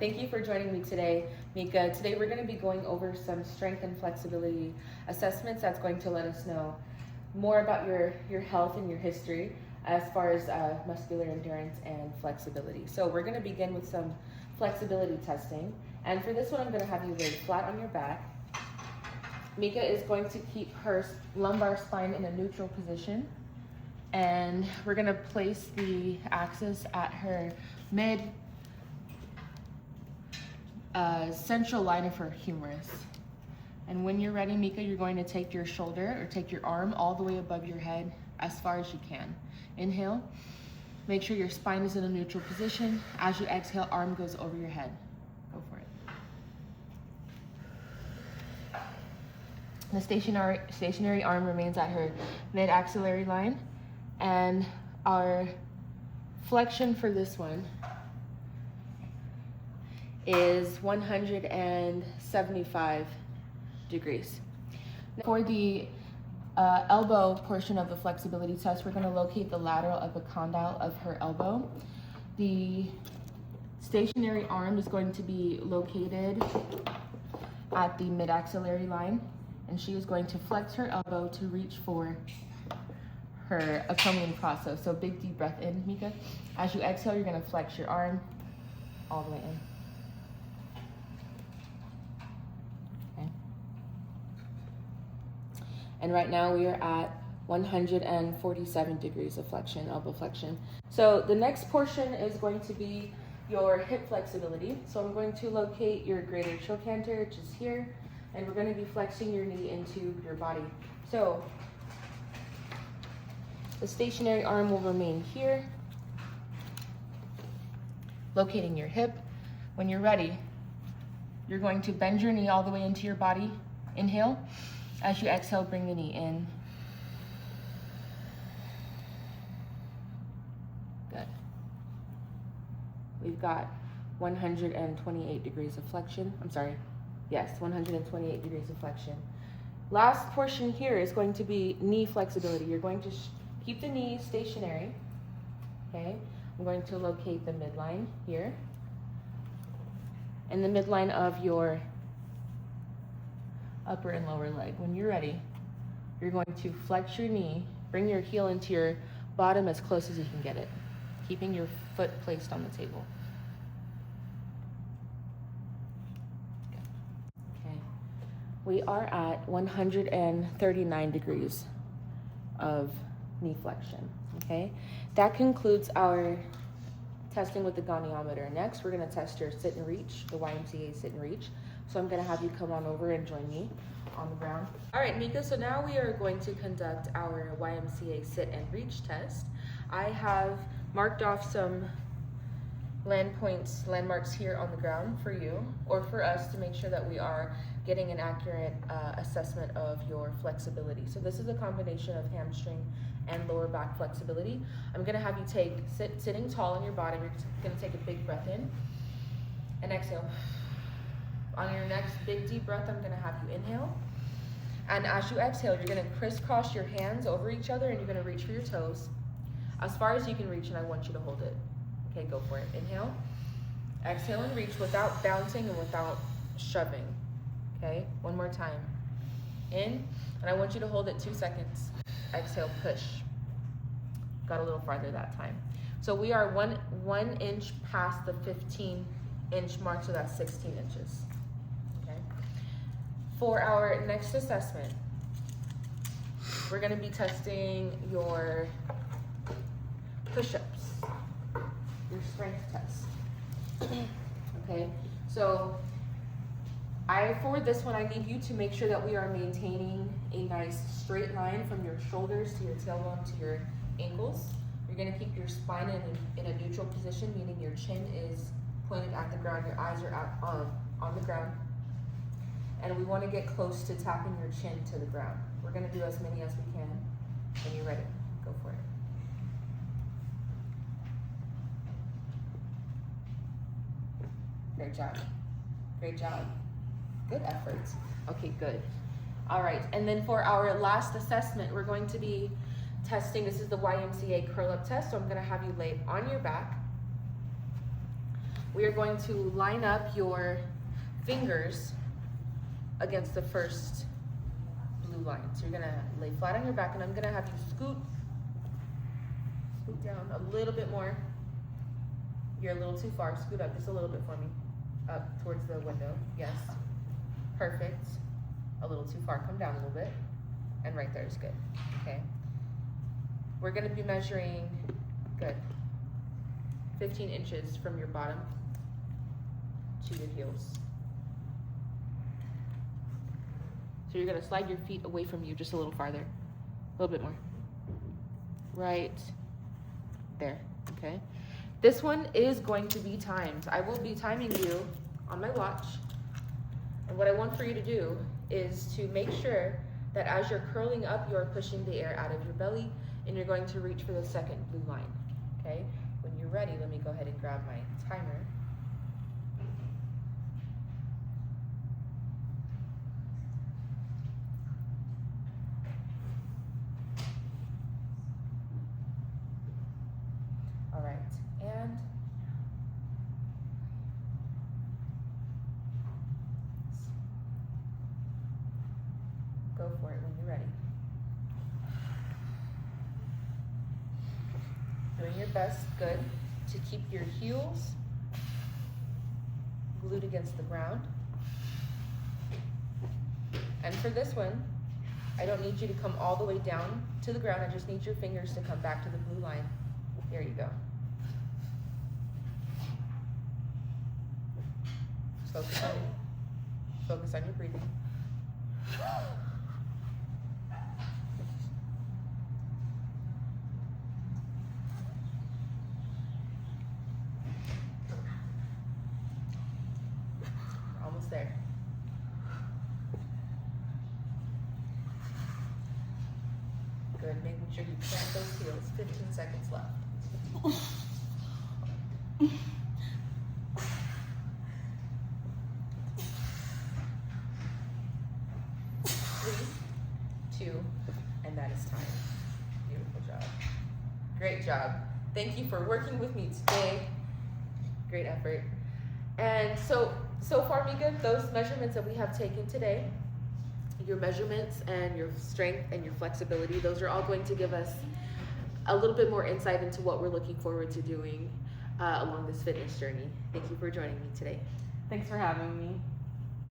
Thank you for joining me today, Mika. Today we're going to be going over some strength and flexibility assessments that's going to let us know more about your health and your history as far as muscular endurance and flexibility. So we're going to begin with some flexibility testing. And for this one, I'm going to have you lay flat on your back. Mika is going to keep her lumbar spine in a neutral position. And we're going to place the axis at her mid central line of her humerus. And when you're ready, Mika, you're going to take your shoulder or take your arm all the way above your head as far as you can. Inhale. Make sure your spine is in a neutral position. As you exhale, arm goes over your head. Go for it. The stationary arm remains at her mid-axillary line. And our flexion for this one is 175 degrees. For the elbow portion of the flexibility test, we're going to locate the lateral epicondyle of her elbow. The stationary arm is going to be located at the mid-axillary line, and she is going to flex her elbow to reach for her accompanying process. So big deep breath in, Mika. As you exhale, you're going to flex your arm all the way in. Okay. And right now we are at 147 degrees of flexion, elbow flexion. So the next portion is going to be your hip flexibility. So I'm going to locate your greater trochanter, which is here, and we're going to be flexing your knee into your body. So the stationary arm will remain here, locating your hip. When you're ready, you're going to bend your knee all the way into your body. Inhale. As you exhale, bring the knee in. Good. We've got 128 degrees of flexion. I'm sorry. Yes, 128 degrees of flexion. Last portion here is going to be knee flexibility. You're going to keep the knee stationary, okay? I'm going to locate the midline here. And the midline of your upper and lower leg. When you're ready, you're going to flex your knee, bring your heel into your bottom as close as you can get it, keeping your foot placed on the table. Okay. We are at 139 degrees of knee flexion, okay? That concludes our testing with the goniometer. Next, we're gonna test your sit and reach, the YMCA sit and reach. So I'm gonna have you come on over and join me on the ground. All right, Mika, so now we are going to conduct our YMCA sit and reach test. I have marked off some landmarks here on the ground for you, or for us, to make sure that we are getting an accurate assessment of your flexibility. So this is a combination of hamstring and lower back flexibility. I'm gonna have you sitting tall on your bottom. You're gonna take a big breath in and exhale. On your next big deep breath, I'm gonna have you inhale. And as you exhale, you're gonna crisscross your hands over each other and you're gonna reach for your toes as far as you can reach, and I want you to hold it. Okay, go for it. Inhale, exhale and reach without bouncing and without shoving. Okay, one more time. In, and I want you to hold it 2 seconds. Exhale, push. Got a little farther that time. So we are one inch past the 15-inch mark, so that's 16 inches. Okay. For our next assessment, we're gonna be testing your push-ups, your strength test. Okay, so for this one, I need you to make sure that we are maintaining a nice straight line from your shoulders to your tailbone to your ankles. You're gonna keep your spine in a neutral position, meaning your chin is pointed at the ground, your eyes are on the ground. And we wanna get close to tapping your chin to the ground. We're gonna do as many as we can. When you're ready, go for it. Great job. Great job. Good effort. Okay, good. All right, and then for our last assessment, we're going to be testing, this is the YMCA curl up test, so I'm gonna have you lay on your back. we are going to line up your fingers against the first blue line. So you're gonna lay flat on your back, and I'm gonna have you scoot down a little bit more. You're a little too far. Scoot up just a little bit for me. Up towards the window. Yes. Perfect. A little too far. Come down a little bit. And right there is good. Okay. We're gonna be measuring, good, 15 inches from your bottom to your heels. So you're gonna slide your feet away from you just a little farther. A little bit more. Right there, okay? This one is going to be timed. I will be timing you on my watch. And what I want for you to do is to make sure that as you're curling up, you're pushing the air out of your belly, and you're going to reach for the second blue line, okay? When you're ready, let me go ahead and grab my timer. All right, and go for it when you're ready. Doing your best, good, to keep your heels glued against the ground. And for this one, I don't need you to come all the way down to the ground. I just need your fingers to come back to the blue line. There you go. Focus on your breathing. Almost there. Good, making sure you plant those heels. 15 seconds left. 3, 2, and that is time. Beautiful job. Great job. Thank you for working with me today. Great effort. And so far, Mika, those measurements that we have taken today, your measurements and your strength and your flexibility, those are all going to give us a little bit more insight into what we're looking forward to doing along this fitness journey. Thank you for joining me today. Thanks for having me.